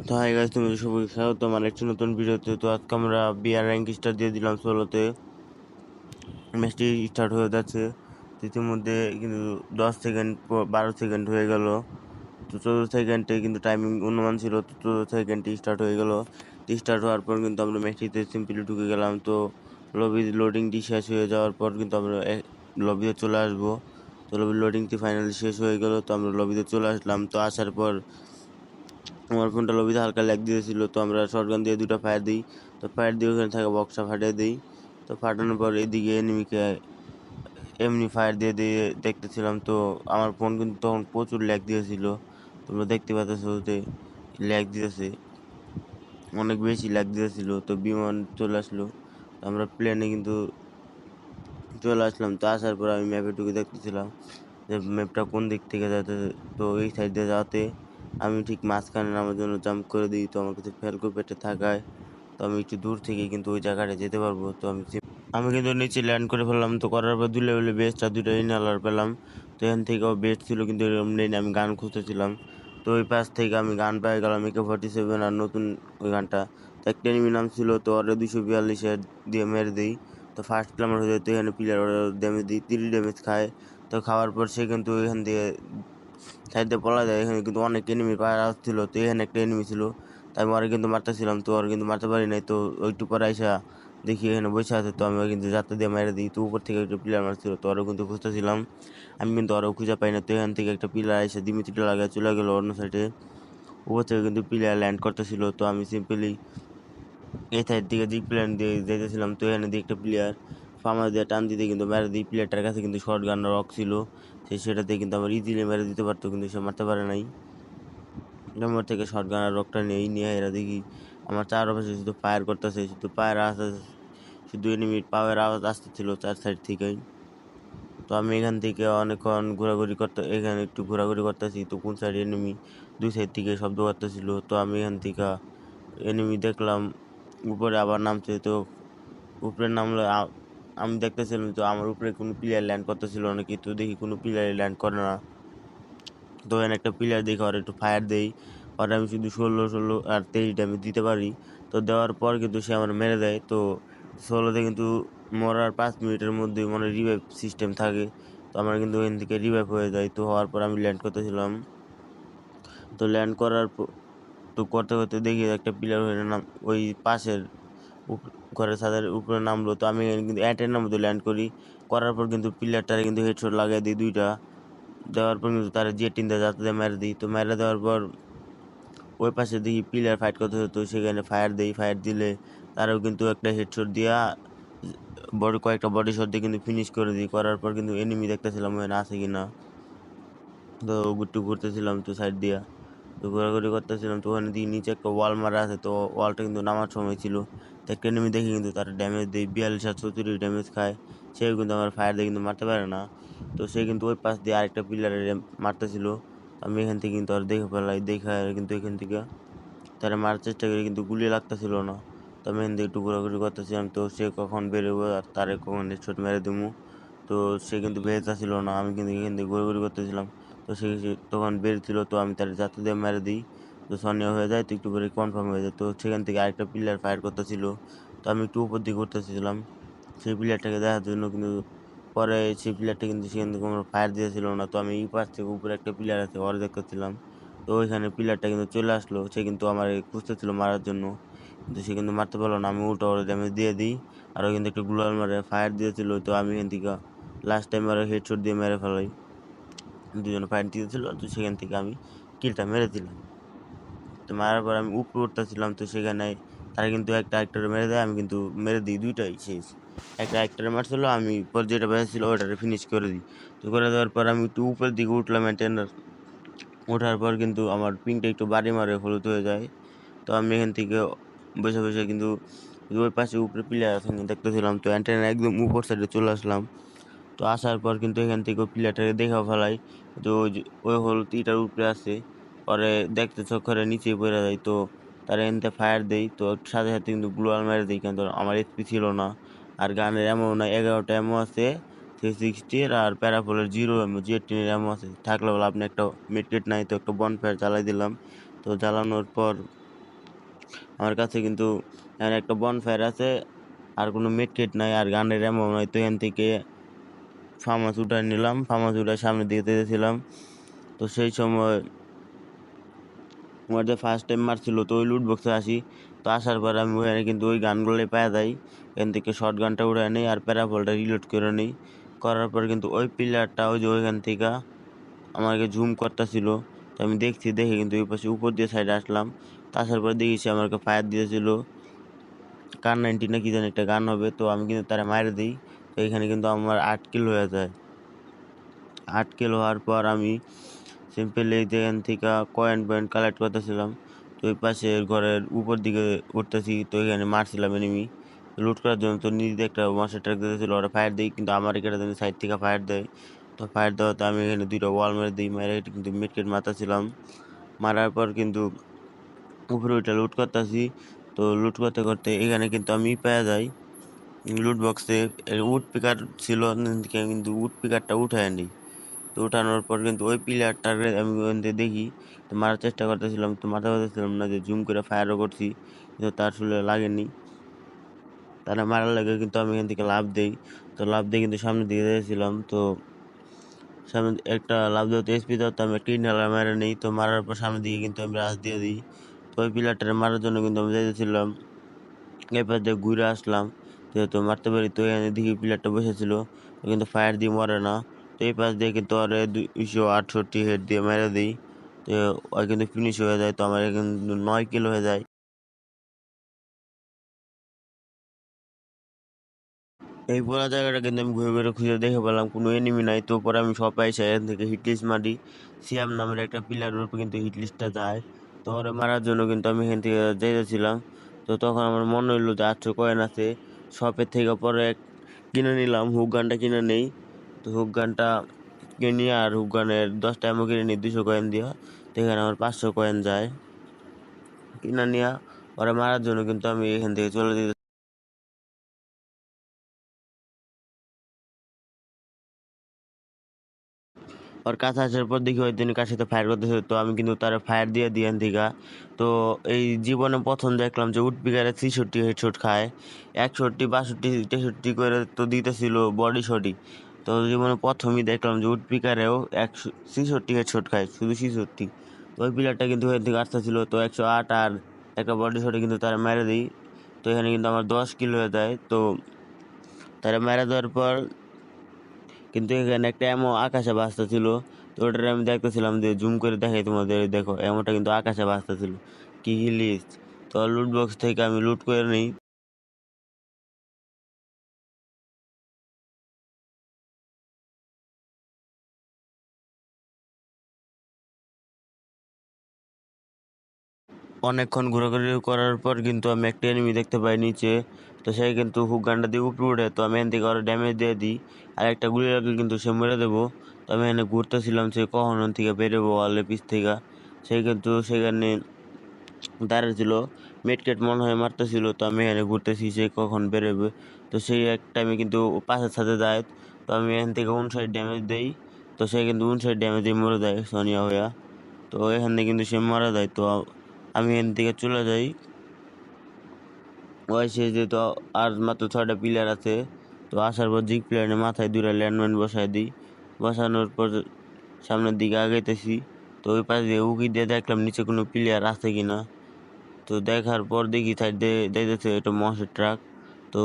তো hi guys, তুমি সবাই স্বাগতম আমার একটি নতুন ভিডিওতে। তো আজকে আমরা বিআর র্যাঙ্ক স্টার দিয়ে দিলাম সোলোতে। ম্যাচটি স্টার্ট হয়ে যাচ্ছে। ইতিমধ্যে কিন্তু 10 সেকেন্ড 12 সেকেন্ড হয়ে গেল। তো 14 সেকেন্ডে কিন্তু টাইমিং অনুমান ছিল, তো 14 সেকেন্ডে স্টার্ট হয়ে গেল। স্টার্ট হওয়ার পর কিন্তু আমরা ম্যাচটিতে সিম্পলি ঢুকে গেলাম। তো লবি লোডিংটি শেষ হয়ে যাওয়ার পর কিন্তু আমরা লবিতে চলে আসবো। তো লবি লোডিংটি ফাইনালি শেষ হয়ে গেল, তো আমরা লবিতে চলে আসলাম। তো আসার পর আমার ফোনটা লবিতে হালকা ল্যাগ দিয়েছিল, তো আমরা শটগান দিয়ে দুটো ফায়ার দিই। তো ফায়ার দিয়ে ওখানে থাকা বক্সটা ফাটিয়ে দিই। তো ফাটানোর পর এদিকে এনিমিকে এমনি ফায়ার দিয়ে দিয়ে দেখতেছিলাম। তো আমার ফোন কিন্তু তখন প্রচুর ল্যাগ দিয়েছিল, তোমরা দেখতে পাচ্ছ যে ল্যাগ দিয়েছে, অনেক বেশি ল্যাগ দিয়েছিল। তো বিমান চলে আসলো, তো আমরা প্লেনে কিন্তু চলে আসলাম। তো আসার পর আমি ম্যাপে ঢুকে দেখতেছিলাম যে ম্যাপটা কোন দিক থেকে যাতে। তো এই সাইড দিয়ে যাওয়াতে আমি ঠিক মাঝখানে নামার জন্য জাম্প করে দিই। তো আমার কাছে ফ্যালকো পেটে থাকায় তো আমি একটু দূর থেকে কিন্তু ওই জায়গাটা যেতে পারবো। তো আমি কিন্তু নিচে ল্যান্ড করে ফেললাম। তো করার পর 2 লেভেলে বেস্ট আর 2টা ইনহেলার পেলাম। তো এখান থেকেও বেস্ট ছিল, কিন্তু এরকম নেই, আমি গান খুঁজতেছিলাম। তো ওই পাশ থেকে আমি গান পেয়ে গেলাম AK-47 আর নতুন ওই গানটা। তো একটা এনিমি নাম ছিল, তো ওরা 242 দিয়ে মেরে দিই। তো ফার্স্ট ক্লামার হয়ে যায়। তো এখানে প্লেয়ার ওরা ড্যামেজ দিই, 3 ড্যামেজ খায়। তো খাওয়ার পর সে কিন্তু এখান দিয়ে সাইড দিয়ে পলা যায়। এখানে কিন্তু অনেক এনিমি পাওয়া ছিল। তো এখানে একটা এনিমি ছিল, তাই আমি ওরা কিন্তু মারতেছিলাম। তো ওরা কিন্তু মারতে পারি নাই। তো ওইটু পরে আইসা দেখি এখানে বসে আছে, তো আমি কিন্তু যাত্রা দিয়ে মেরে দিই। তো উপর থেকে একটা প্লেয়ার মারছিল, তো ওরাও কিন্তু খুঁজতেছিলাম, আমি কিন্তু ওরাও খুঁজে পাই না। তো এখান থেকে একটা প্লেয়ার এসে দিমিত্রিটা লাগায় চলে গেল অন্য সাইডে। উপর থেকে কিন্তু প্লেয়ার ল্যান্ড করতেছিল, তো আমি সিম্পলি এই সাইড দিকে দিক প্লেয়ার দিয়ে যেতেছিলাম। তো এখানে দিয়ে একটা প্লেয়ার ফার্মার দিয়ে টান দিতে কিন্তু মেরে দিই। প্লেয়ারটার কাছে কিন্তু শর্ট গান রক ছিল, সেটাতে কিন্তু আমার ইজিলি মেরে দিতে পারতো, কিন্তু সে মারতে পারে নাই। আমার থেকে শর্ট গান আর রকটা নিয়ে এরা দেখি আমার চারপাশে শুধু ফায়ার করতেছে, শুধু ফায়ার আসতে, শুধু এনিমির পাওয়ার আওয়াজ আসতেছিল 4 সাইড থেকেই। তো আমি এখান থেকে অনেকক্ষণ ঘোরাঘুরি করতে, এখানে একটু ঘোরাঘুরি করতেছি। তো কোন সাইড এনিমি 2 সাইড থেকে শব্দ করতেছিল। তো আমি এখান থেকে এনিমি দেখলাম উপরে আবার নামছে। তো উপরে নামলে আমি দেখতেছিলাম তো আমার উপরে কোনো প্লেয়ার ল্যান্ড করতেছিল নাকি। তো দেখি কোনো প্লেয়ার ল্যান্ড করে না। তো এখানে একটা প্লেয়ার দেখে ওর একটু ফায়ার দেই, আর আমি শুধু 16 আর 23 ড্যামেজ দিতে পারি। তো দেওয়ার পর কিন্তু সে আমার মেরে দেয়। তো 16তে কিন্তু মরার 5 মিনিটের মধ্যে মানে রিভাইভ সিস্টেম থাকে। তো আমার কিন্তু ওখান থেকে রিভাইভ হয়ে যায়। তো হওয়ার পর আমি ল্যান্ড করতেছিলাম। তো ল্যান্ড করার তো করতে করতে দেখি একটা প্লেয়ার হয়ে নাম ওই পাশের ঘরের ছাদের উপরে নামলো। তো আমি কিন্তু অ্যাটের মধ্যে ল্যান্ড করি। করার পর কিন্তু প্লেয়ারটারে কিন্তু হেডশট লাগিয়ে দিই 2টা। দেওয়ার পর কিন্তু তারা জেটিন দিয়ে যাতে মেরে দিই। তো মেরে দেওয়ার পর ওই পাশে দেখি প্লেয়ার ফাইট করতে হতো, সেখানে ফায়ার দেই। ফায়ার দিলে তারাও কিন্তু একটা হেডশট দিয়া কয়েকটা বডি শট দিয়ে কিন্তু ফিনিশ করে দিই। করার পর কিন্তু এনিমি দেখতেছিলাম ওখানে আছে কিনা। তো একটু ঘুরতেছিলাম তো সাইড দিয়া, তো ঘোরাঘুরি করতেছিলাম। তো ওখানে দিই নিচে একটা ওয়াল মারা আছে, তো ওয়ালটা কিন্তু নামার সময় ছিল। তো একটা এনিমি দেখি কিন্তু তার ড্যামেজ দেই, 42 আর 34 ড্যামেজ খায়। সেও কিন্তু আমার ফায়ার দিয়ে কিন্তু মারতে পারে না। তো সে কিন্তু ওই পাশ দিয়ে আরেকটা পিলারের মারতেছিল। আমি এখান থেকে কিন্তু আর দেখে ফেলাই, দেখা কিন্তু এখান থেকে তারা মারার চেষ্টা করি, কিন্তু গুলি লাগতেছিল না। তো আমি এখান থেকে একটু ঘোরাঘুরি করতেছিলাম। তো সে কখন বেরোবো আর তারে কখন হেডশট মেরে দেবো, তো সে কিন্তু বেরোতেছিল না। আমি কিন্তু এখান থেকে ঘোরাঘুরি করতেছিলাম। তো সে তখন বেরোছিল, তো আমি তার যাতে দিয়ে মেরে দিই। তো সনিয়া হয়ে যায়, তো একটু পরে কনফার্ম হয়ে যায়। তো সেখান থেকে আরেকটা প্লেয়ার ফায়ার করতেছিল। তো আমি একটু উপর দিকে উঠতেছিলাম সেই প্লেয়ারটাকে দেখার জন্য, কিন্তু পরে সেই প্লেয়ারটা কিন্তু সেখান থেকে কোনো ফায়ার দিয়েছিল না। তো আমি এই পাশ থেকে উপরে একটা প্লেয়ার আছে ওর দেখতেছিলাম। তো ওইখানে প্লেয়ারটা কিন্তু চলে আসলো, সে কিন্তু আমার খুঁজতেছিল মারার জন্য, কিন্তু সে কিন্তু মারতে পারলো না। আমি উল্টো ওর ড্যামেজ দিয়ে দিই, আর ও কিন্তু একটা গ্লোয়াল মারে ফায়ার দিয়েছিল। তো আমি এখান থেকে লাস্ট টাইম আর হেডশট দিয়ে মেরে ফেলাই। দুজনে ফায়ার দিয়েছিল, তো সেখান থেকে আমি কিলটা মেরে দিলাম। তো মারার পর আমি উপরে উঠতেছিলাম, তো সেখানে তারা কিন্তু একটা আরেকটারে মেরে দেয়, আমি কিন্তু মেরে দিই, দুইটাই শেষ। একটা আরেকটারে মারছিল, আমি পর যেটা বেঁচে ছিল ওটারে ফিনিশ করে দিই। তো করে দেওয়ার পর আমি একটু উপরের দিকে উঠলাম অ্যান্টেনার। ওঠার পর কিন্তু আমার পিংটা একটু বাড়ি মারে হলুদ হয়ে যায়। তো আমি এখান থেকে বসে বসে কিন্তু ওই পাশে উপরে প্লেয়ার আছে দেখতেছিলাম। তো অ্যান্টেনার একদম উপর সাইডে চলে আসলাম। তো আসার পর কিন্তু এখান থেকে ওই প্লেয়ারটাকে দেখাও ফেলাই। তো ওই হলুদ ইটার উপরে আছে, পরে দেখতে চক্করে নিচেই পড়ে যায়। তো তারা এনতে ফায়ার দেই, তো সাথে সাথে কিন্তু গ্লোয়াল মেরে দিই, কিন্তু আমার এসপি ছিল না। আর গানের এমন না, 11টা এমও আছে 360 আর প্যারাফলের 0 এমও, J10 এমও আছে। থাকলে বলে আপনি একটা মিডকেট নাই, তো একটা বন ফায়ার জ্বালাই দিলাম। তো জ্বালানোর পর আমার কাছে কিন্তু এখানে একটা বনফায়ার আছে, আর কোনো মেডকিট নাই, আর গানের এমন নাই। তো এখান থেকে ফার্মাস উঠায় নিলাম, ফার্মাস উঠায় সামনের দিকে যেতেছিলাম। তো সেই সময় আমার যে ফার্স্ট টাইম মারছিল, তো ওই লুট বক্সে আসি। তো আসার পর আমি ওখানে কিন্তু ওই গানগুলোই পাওয়া যাই। এখান থেকে শর্ট গানটা উঠায় নিই আর প্যারাফলটা রিলোড করে নিই। করার পর কিন্তু ওই প্লেয়ারটা ওই যে ওইখান থেকে আমাকে জুম করতেছিল। তো আমি দেখছি, দেখে কিন্তু ওই পাশে উপর দিয়ে সাইডে আসলাম। তো আসার পর দেখি সে আমাকে ফায়ার দিয়েছিল, কার 90 না কি জানি একটা গান হবে। তো আমি কিন্তু তারা মারে দিই। তো এখানে কিন্তু আমার 8 কিল হয়ে যায়। 8 কিল হওয়ার পর আমি সিম্পলি এখান থেকে কয়েন পয়েন্ট কালেক্ট করতেছিলাম। তো ওই পাশে ঘরের উপর দিকে উঠতেছি, তো এখানে মারছিলাম এনিমি লুট করার জন্য। তো নিজে একটা মশার ট্রাক দিতেছিল, ওরা ফায়ার দিই, কিন্তু আমার এখানে সাইড থেকে ফায়ার দেয়। তো ফায়ার দেওয়াতে আমি এখানে 2টা ওয়াল মেরে দিই, মেরে কিন্তু মিডকেট মারতেছিলাম। মারার পর কিন্তু উপরে ওইটা লুট করতেছি। তো লুট করতে করতে এখানে কিন্তু আমি পেয়ে যাই লুট বক্সে উড পিকার ছিল, কিন্তু উড পিকারটা উঠায় আনি। তো উঠানোর পর কিন্তু ওই প্লেয়ারটার আমি ওখান থেকে দেখি, তো মারার চেষ্টা করতেছিলাম, তো মারতে পারতেছিলাম না, যে জুম করে ফায়ারও করছি, কিন্তু তার আসলে লাগেনি। তারা মারার লাগে কিন্তু আমি এখান থেকে লাভ দেই। তো লাভ দিয়ে কিন্তু সামনের দিকে যাচ্ছিলাম। তো সামনে একটা লাভ দেওয়াতে এসপি দেওয়াতে আমি একটা ইনহেলার মেরে নিই। তো মারার পর সামনের দিকে কিন্তু আমি রাশ দিয়ে দিই। তো ওই প্লেয়ারটারে মারার জন্য কিন্তু আমি যাইতেছিলাম, এরপর দিয়ে ঘুরে আসলাম, যেহেতু মারতে পারি। তো এখানে দেখি প্লেয়ারটা বসেছিল, ও কিন্তু ফায়ার দিয়ে মরে না। তো এই পাশ দিয়ে কিন্তু ওরে 268 হেড দিয়ে মেরে দিই। তো ওই কিন্তু ফিনিশ হয়ে যায়। তো আমার কিন্তু 9 কিল হয়ে যায়। এই পুরো জায়গাটা কিন্তু আমি ঘুরে ঘুরে খুঁজে দেখে পেলাম কোনো এনিমি নাই। তো পরে আমি সব পাইছি এখান থেকে হিটলিস্ট মারি। সিয়াম নামের একটা প্লেয়ারের উপর কিন্তু হিটলিস্টটা যায়। তো ওরে মারার জন্য কিন্তু আমি এখান থেকে যাইতেছিলাম। তো তখন আমার মনে হইলো যে 800 কয়েন আছে, শপের থেকে পরে কিনে নিলাম, হুক গানটা কিনে নেই। তো হুক গানটা কিনি আর হুক গানের 10টা এমন কিনে নিই 200 কয়েন দিয়া। তো এখানে আমার 500 কয়েন যায় কিনা নিয়া। ওরা মারার জন্য কিন্তু আমি এখান থেকে চলে যেতে। ওর কাছে আসার পর দেখি ওই দিন কার সাথে ফায়ার করতেছে। তো আমি কিন্তু তার ফায়ার দিয়ে দিই এখান থেকে। তো এই জীবনে প্রথম দেখলাম যে উডপিকারে 63 হেডশট খায়, 61 62 63 করে তো দিতেছিল বডি শটই। তো জীবনে প্রথমই দেখলাম যে উডপিকারেও 166 হেডশট খায়, শুধু 66। তো ওই প্লেয়ারটা কিন্তু এখান থেকে আসতেছিল, তো 108 আর একটা বডি শটে কিন্তু তারা মেরে দিই। তো এখানে কিন্তু আমার 10 কিল হয়ে যায়। তো তারা মেরে দেওয়ার পর কিন্তু এখানে একটা এমন আকাশে ভাসতেছিল। তো ওটার আমি দেখতেছিলাম, যে জুম করে দেখাই তোমাদের, দেখো এমনটা কিন্তু আকাশে ভাসতেছিল, কি হিলিস। তো লুট বক্স থেকে আমি লুট করে নিই। অনেকক্ষণ ঘোরাঘুরি করার পর কিন্তু আমি একটা এনিমি দেখতে পাই নিচে। তো সে কিন্তু হুক গানটা দিয়ে উপরে উঠে, তো আমি এখান থেকে আরো ড্যামেজ দিয়ে দিই, আর একটা গুলি লাগলে কিন্তু সে মেরে দেবো। তো আমি এখানে ঘুরতেছিলাম, সে কখন ওখান থেকে বেরোবো ওয়ালের পিছ থেকে। সে কিন্তু সেখানে দাঁড়িয়েছিল, মেডকেট মনে হয় মারতেছিল। তো আমি এখানে ঘুরতেছি সে কখন বেরোবে। তো সেই এক টাইমে কিন্তু পাশের সাথে যায়। তো আমি এখান থেকে 59 ড্যামেজ দেই। তো সে কিন্তু 59 ড্যামেজে মরে যায় সোনিয়া হইয়া। তো এখান থেকে কিন্তু সে মারা যায়। তো আমি এখান থেকে চলে যাই। ওই সে যেহেতু আর মাত্র 6টা প্লেয়ার আছে। তো আসার পর জিগ প্লেয়ারের মাথায় 2টা ল্যান্ডমাইন বসায় দিই। বসানোর পর সামনের দিকে আগাইতেছি। তো ওই পাশ দিয়ে উকি দিয়ে দেখলাম নিচে কোনো প্লেয়ার আছে কিনা। তো দেখার পর দেখি সাইড দিয়ে যাইতেছে একটা মশার ট্রাক। তো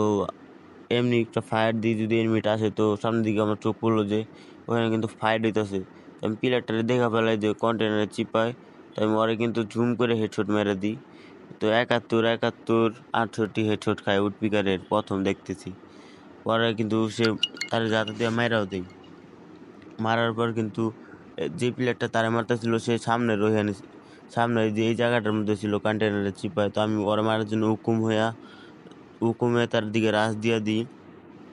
এমনি একটা ফায়ার দিয়ে যদি এনিমিটা আসে, তো সামনের দিকে আমার চোখ পড়লো যে ওখানে কিন্তু ফায়ার দিতেছে। তো আমি পিলারটারে দেখা ফেলাই যে কন্টেনারে চিপায়। তো আমি ওরে কিন্তু জুম করে হেডশট মেরে দিই। তো 71 71 68 হেডশট খায় উডপিকারের, প্রথম দেখতেছি। পরে কিন্তু সে তার যাতা দিয়ে মাইরাও দেয়। মারার পর কিন্তু যে প্লেয়ারটা তারা মারতেছিল সে সামনের ওইখানে, সামনে যে এই জায়গাটার মধ্যে ছিল কন্টেনারের চিপায়। তো আমি ওরা মারার জন্য হুকুমে তার দিকে রাশ দিয়ে দিই।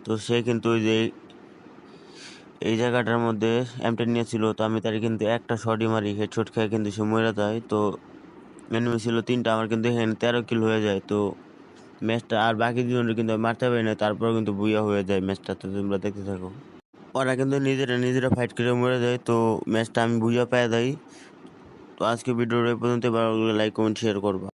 তো সে কিন্তু ওই যে এই জায়গাটার মধ্যে এমটেন নিয়েছিল। তো আমি তার কিন্তু একটা শটই মারি, হেডশট খেয়ে কিন্তু সে মরে যায়। তো এনিমি ছিল 3টা, আমার কিন্তু এখানে 13 কিল হয়ে যায়। তো ম্যাচটা আর বাকি দুজনের কিন্তু আমি মারতে পারি না, তারপর কিন্তু বুইয়া হয়ে যায় ম্যাচটা। তো তোমরা দেখতে থাকো। ওরা কিন্তু নিজেরা নিজেরা ফাইট করে মরে যায়। তো ম্যাচটা আমি বুঝা পেয়ে যাই। তো আজকে ভিডিওটা এই পর্যন্ত, ভালো লাগলে লাইক কমেন্ট শেয়ার করবা।